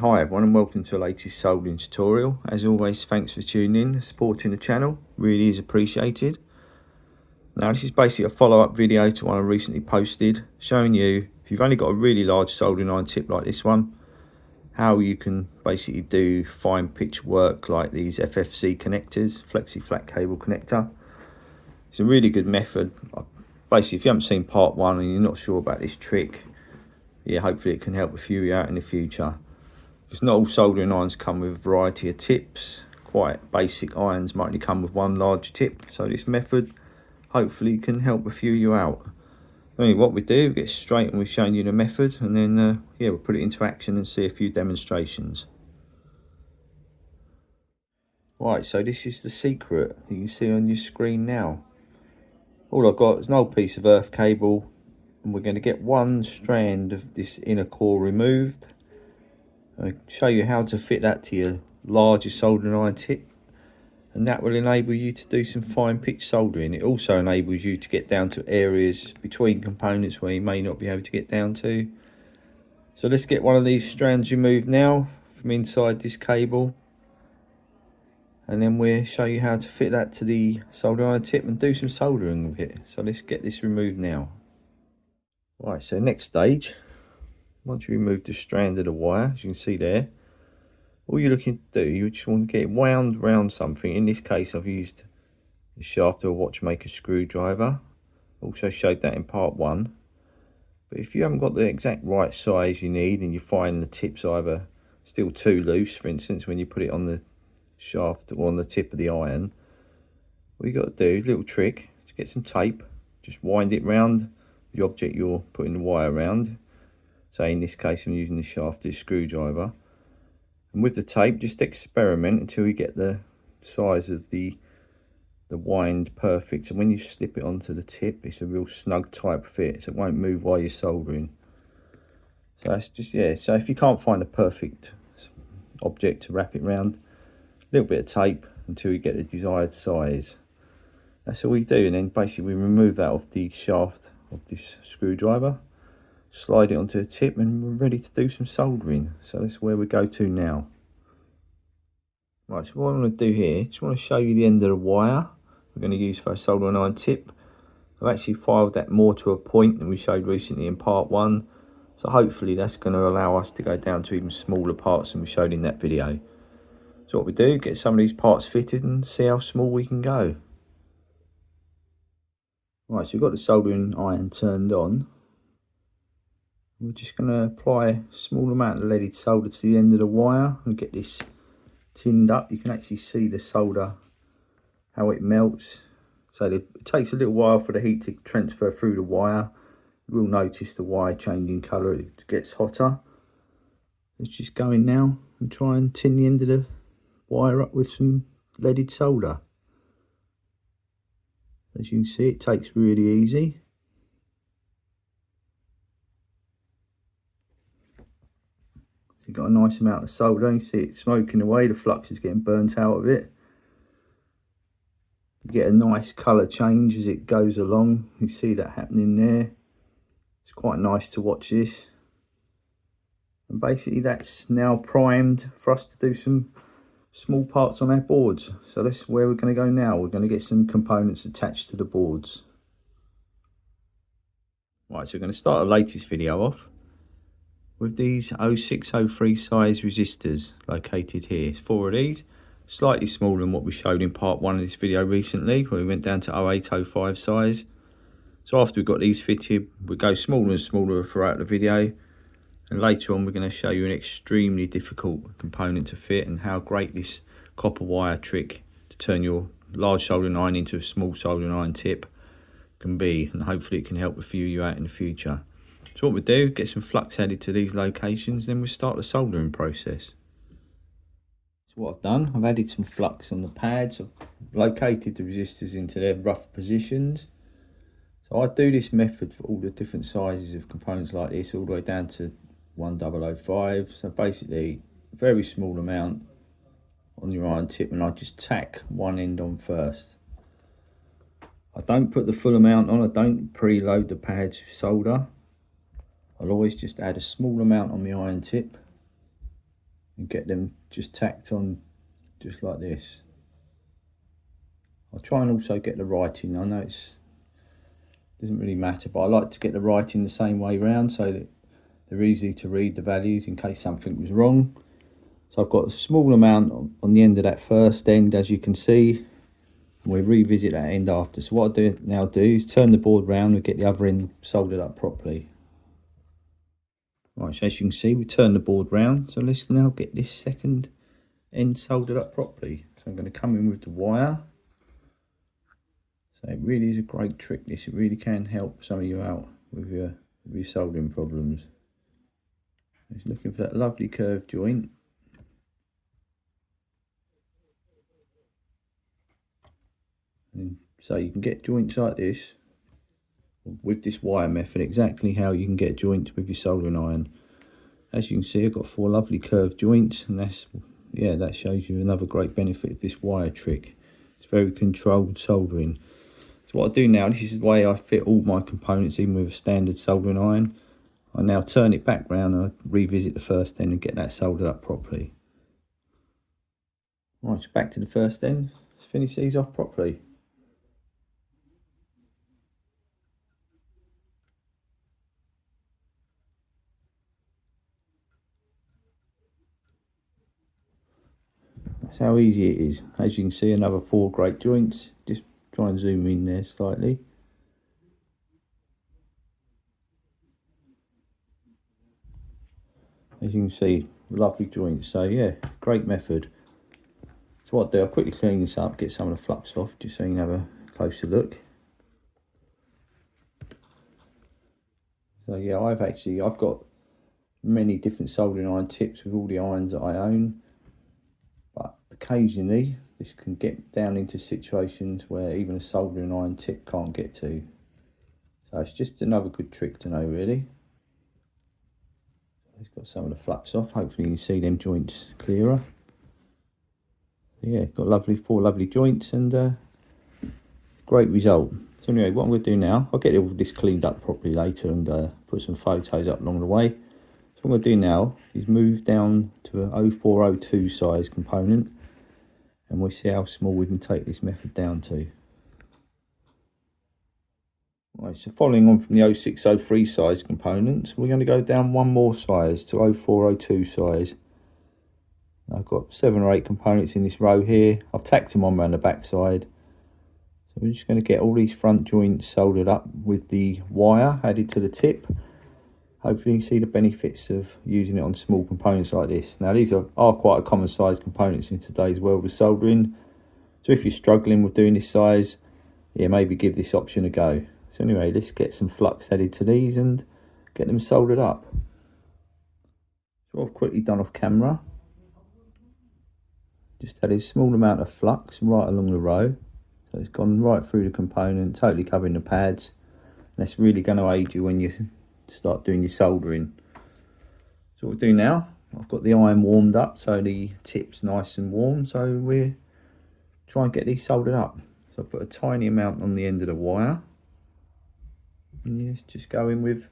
Hi everyone and welcome to the latest soldering tutorial. As always, thanks for tuning in, supporting the channel, really is appreciated. Now this is basically a follow-up video to one I recently posted, showing you, if you've only got a really large soldering iron tip like this one, how you can basically do fine pitch work like these FFC connectors, flexi flat cable connector. It's a really good method. Basically, if you haven't seen part one and you're not sure about this trick, yeah, hopefully it can help a few of you out in the future. Because not all soldering irons come with a variety of tips. Quite basic irons might only come with one large tip, so this method hopefully can help a few of you out. Anyway, what we do, get straight and we've shown you the method, and then yeah, we'll put it into action and see a few demonstrations. Right, so this is the secret you can see on your screen now. All I've got is an old piece of earth cable, and we're going to get one strand of this inner core removed. I'll show you how to fit that to your larger soldering iron tip, and that will enable you to do some fine pitch soldering. It also enables you to get down to areas between components where you may not be able to get down to. So let's get one of these strands removed now from inside this cable, and then we'll show you how to fit that to the soldering iron tip and do some soldering with it. So let's get this removed now. Right, so next stage, once you remove the strand of the wire, as you can see there, all you're looking to do, you just want to get it wound around something. In this case, I've used the shaft of a watchmaker screwdriver. Also showed that in part one. But if you haven't got the exact right size you need, and you find the tip's either still too loose, for instance, when you put it on the shaft or on the tip of the iron, what you got to do, a little trick, to get some tape, just wind it round the object you're putting the wire around. So in this case, I'm using the shaft of a screwdriver. And with the tape, just experiment until you get the size of the wind perfect. And when you slip it onto the tip, it's a real snug type fit, so it won't move while you're soldering. So that's just, yeah, so if you can't find a perfect object to wrap it around, a little bit of tape until you get the desired size. That's all we do, and then basically we remove that off the shaft of this screwdriver, slide it onto the tip, and we're ready to do some soldering. So that's where we go to now. Right, so what I'm going to do here, just want to show you the end of the wire we're going to use for a soldering iron tip. I've actually filed that more to a point than we showed recently in part one, so hopefully that's going to allow us to go down to even smaller parts than we showed in that video. So what we do, get some of these parts fitted and see how small we can go. Right, so we've got the soldering iron turned on. We're just going to apply a small amount of leaded solder to the end of the wire and get this tinned up. You can actually see the solder, how it melts. So it takes a little while for the heat to transfer through the wire. You will notice the wire changing colour, it gets hotter. Let's just go in now and try and tin the end of the wire up with some leaded solder. As you can see, it takes really easy. So you've got a nice amount of solder, you see it smoking away, the flux is getting burnt out of it. You get a nice colour change as it goes along, you see that happening there. It's quite nice to watch this. And basically that's now primed for us to do some small parts on our boards. So that's where we're going to go now. We're going to get some components attached to the boards. Right, so we're going to start the latest video off with these 0603 size resistors located here. It's 4 of these, slightly smaller than what we showed in part one of this video recently, where we went down to 0805 size. So after we've got these fitted, we go smaller and smaller throughout the video, and later on we're going to show you an extremely difficult component to fit and how great this copper wire trick to turn your large soldering iron into a small soldering iron tip can be, and hopefully it can help a few of you out in the future. So what we do, get some flux added to these locations, then we'll start the soldering process. So what I've done, I've added some flux on the pads, I've located the resistors into their rough positions. So I do this method for all the different sizes of components like this, all the way down to 1005. So basically a very small amount on your iron tip, and I just tack one end on first. I don't put the full amount on, I don't preload the pads with solder. I'll always just add a small amount on the iron tip, and get them just tacked on just like this. I'll try and also get the writing. I know it doesn't really matter, but I like to get the writing the same way round so that they're easy to read the values in case something was wrong. So I've got a small amount on the end of that first end, as you can see, and we'll revisit that end after. So what I now do is turn the board round and get the other end soldered up properly. Right, so as you can see, we turn the board round, so let's now get this second end soldered up properly. So I'm going to come in with the wire. So it really is a great trick, this. It really can help some of you out with your soldering problems. Just looking for that lovely curved joint. And so you can get joints like this with this wire method, exactly how you can get joints with your soldering iron. As you can see, I've got 4 lovely curved joints, and that shows you another great benefit of this wire trick. It's very controlled soldering. So what I do now, this is the way I fit all my components, even with a standard soldering iron. I now turn it back round and I revisit the first end and get that soldered up properly. Right, so back to the first end. Let's finish these off properly. That's how easy it is. As you can see, another 4 great joints. Just try and zoom in there slightly. As you can see, lovely joints. So yeah, great method. So what I do, I'll quickly clean this up, get some of the flux off, just so you can have a closer look. So yeah, I've got many different soldering iron tips with all the irons that I own, but occasionally this can get down into situations where even a soldering iron tip can't get to. So it's just another good trick to know, really. It's got some of the flux off. Hopefully you can see them joints clearer. Yeah, got 4 lovely joints, and great result. So anyway, what I'm going to do now, I'll get all this cleaned up properly later and put some photos up along the way. So what I'm going to do now is move down to a 0402 size component, and we'll see how small we can take this method down to. Right, so following on from the 0603 size components, we're going to go down one more size to 0402 size. I've got 7 or 8 components in this row here. I've tacked them on around the back side. So we're just going to get all these front joints soldered up with the wire added to the tip. Hopefully you can see the benefits of using it on small components like this. Now these are quite a common size components in today's world of soldering. So if you're struggling with doing this size, yeah, maybe give this option a go. So anyway, let's get some flux added to these and get them soldered up. So I've quickly done off camera. Just added a small amount of flux right along the row. So it's gone right through the component, totally covering the pads. That's really going to aid you when you start doing your soldering. So what we'll do now, I've got the iron warmed up so the tip's nice and warm. So we'll try and get these soldered up. So I put a tiny amount on the end of the wire. And yes, just go in with,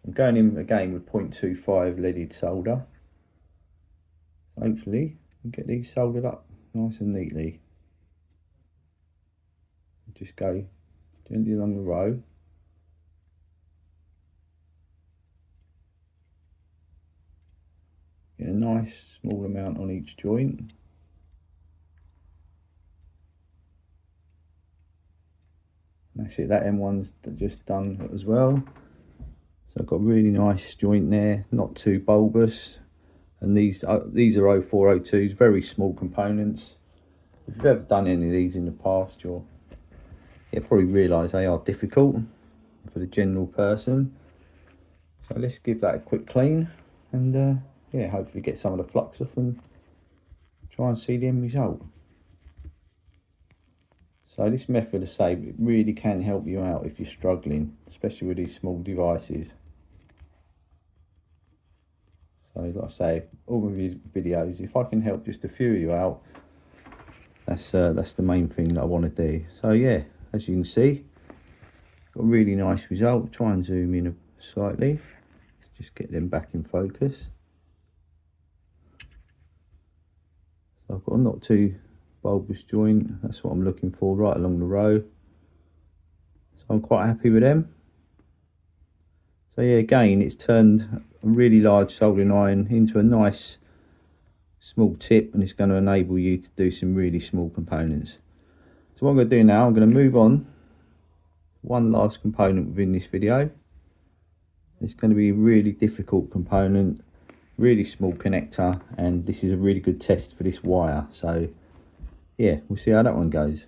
I'm going in again with 0.25 leaded solder. Hopefully we'll get these soldered up nice and neatly. Just go gently along the row. Get a nice small amount on each joint. That's it, that M1's just done as well. So I've got a really nice joint there, not too bulbous. And these are 0402s, very small components. If you've ever done any of these in the past, you'll probably realise they are difficult for the general person. So let's give that a quick clean and yeah, hopefully get some of the flux off and try and see the end result. So this method of save, it really can help you out if you're struggling, especially with these small devices. So like I say, all of these videos, if I can help just a few of you out, that's the main thing that I want to do. So yeah, as you can see, got a really nice result. Try and zoom in slightly, just get them back in focus. I've got a not too bulbous joint, that's what I'm looking for, right along the row. So I'm quite happy with them. So yeah, again, it's turned a really large soldering iron into a nice small tip, and it's going to enable you to do some really small components. So what I'm going to do now, I'm going to move on one last component within this video. It's going to be a really difficult component, really small connector, and this is a really good test for this wire. So yeah, we'll see how that one goes.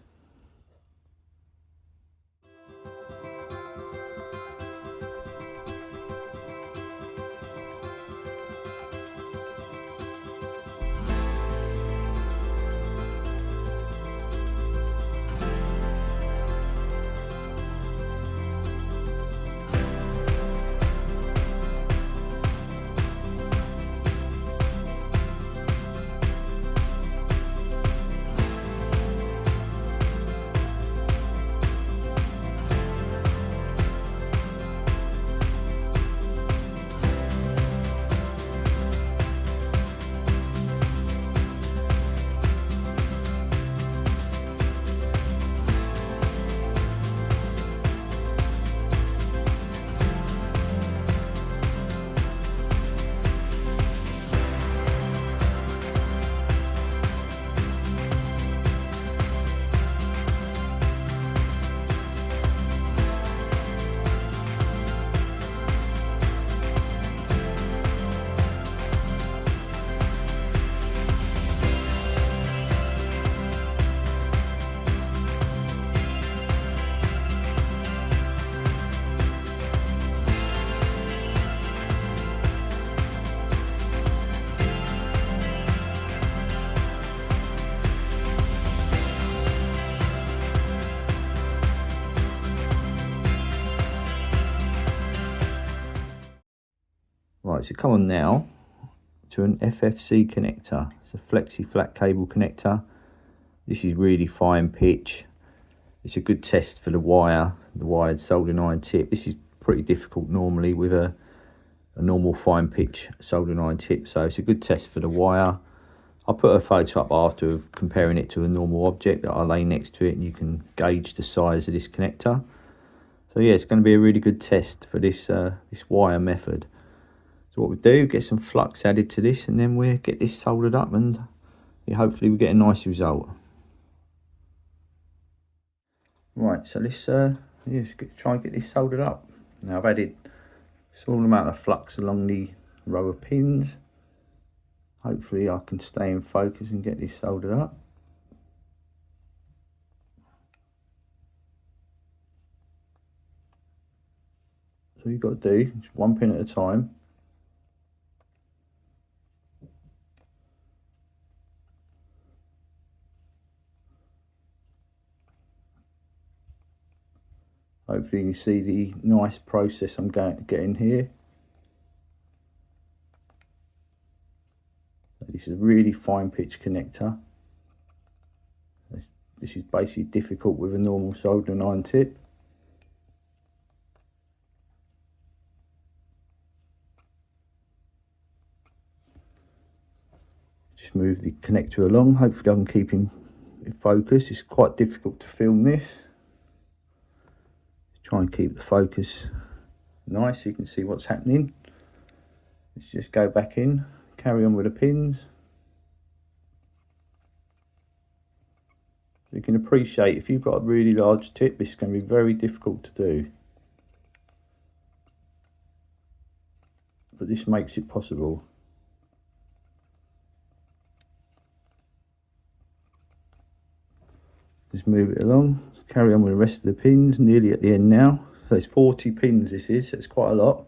Right, so come on now to an FFC connector. It's a flexi flat cable connector. This is really fine pitch. It's a good test for the wired soldering iron tip. This is pretty difficult normally with a normal fine pitch soldering iron tip, so it's a good test for the wire. I'll put a photo up after of comparing it to a normal object that I lay next to it, and you can gauge the size of this connector. So yeah, it's going to be a really good test for this this wire method. So what we do, get some flux added to this, and then we'll get this soldered up, and yeah, hopefully we get a nice result. Right, so let's try and get this soldered up. Now I've added a small amount of flux along the row of pins. Hopefully I can stay in focus and get this soldered up. So you've got to do just one pin at a time. Hopefully you see the nice process I'm getting here. This is a really fine pitch connector. This is basically difficult with a normal soldering iron tip. Just move the connector along. Hopefully I can keep him in focus. It's quite difficult to film this. Try and keep the focus nice so you can see what's happening. Let's just go back in, carry on with the pins. You can appreciate if you've got a really large tip, this is going to be very difficult to do. But this makes it possible. Just move it along, carry on with the rest of the pins, nearly at the end now. So it's 40 pins this is, so it's quite a lot.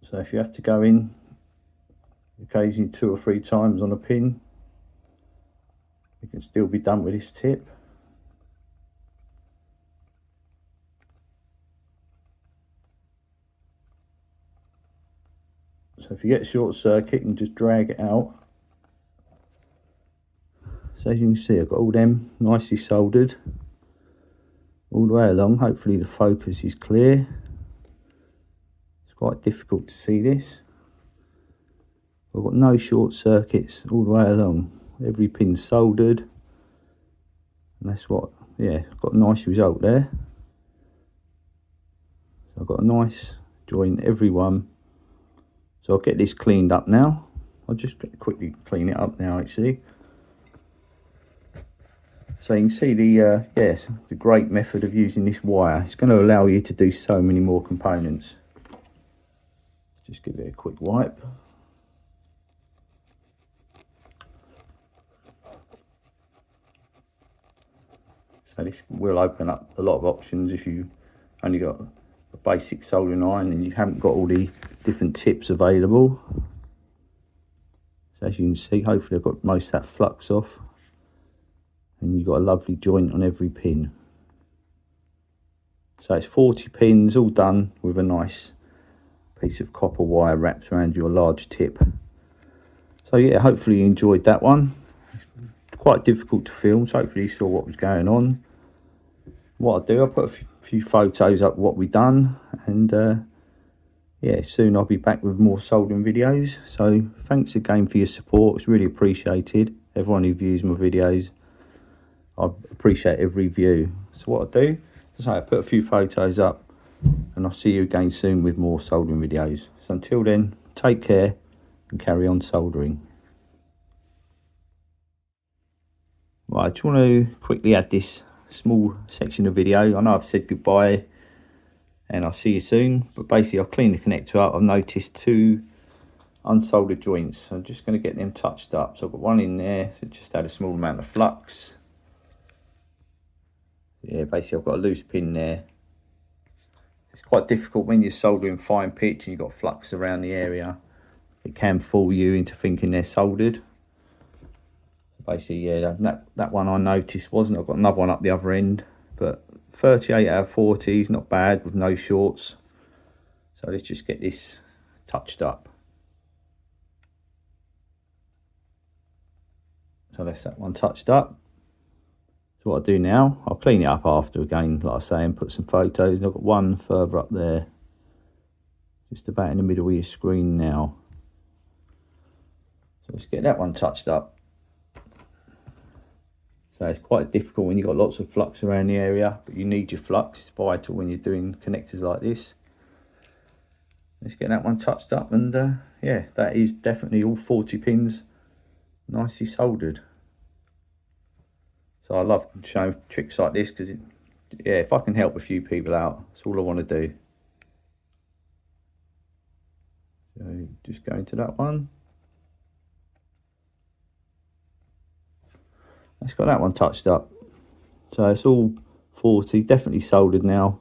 So if you have to go in occasionally 2 or 3 times on a pin, you can still be done with this tip. So if you get short circuit, you can just drag it out. So as you can see, I've got all them nicely soldered all the way along. Hopefully the focus is clear. quite difficult to see this. I've got no short circuits all the way along. Every pin's soldered. And that's what, yeah, got a nice result there. So I've got a nice joint, every one. So I'll get this cleaned up now. I'll just quickly clean it up now actually. So you can see the, yes, the great method of using this wire. It's going to allow you to do so many more components. Just give it a quick wipe. So this will open up a lot of options if you only got a basic soldering iron and you haven't got all the different tips available. So as you can see, hopefully I've got most of that flux off, and you've got a lovely joint on every pin. So it's 40 pins all done with a nice piece of copper wire wrapped around your large tip. So yeah, hopefully you enjoyed that one. It's quite difficult to film, so hopefully you saw what was going on. What I'll do, I'll put a few photos up of what we've done, and yeah, soon I'll be back with more soldering videos. So thanks again for your support, it's really appreciated. Everyone who views my videos, I appreciate every view. So what I'll do is I'll put a few photos up, and I'll see you again soon with more soldering videos. So until then, take care and carry on soldering. Right, I just want to quickly add this small section of video. I know I've said goodbye and I'll see you soon, but basically I've cleaned the connector up. I've noticed two unsoldered joints, so I'm just going to get them touched up. So I've got one in there that just had a small amount of flux. Yeah, basically I've got a loose pin there. It's quite difficult when you're soldering fine pitch and you've got flux around the area. It can fool you into thinking they're soldered. Basically, yeah, that one I noticed wasn't. I've got another one up the other end, but 38 out of 40 is not bad with no shorts. So let's just get this touched up. So that's that one touched up. So what I do now, I'll clean it up after again, like I say, and put some photos. I've got one further up there, just about in the middle of your screen now. So let's get that one touched up. So it's quite difficult when you've got lots of flux around the area, but you need your flux. It's vital when you're doing connectors like this. Let's get that one touched up, and yeah, that is definitely all 40 pins nicely soldered. So I love showing tricks like this because, yeah, if I can help a few people out, that's all I want to do. So just go into that one. Let's got that one touched up. So it's all 40, definitely soldered now.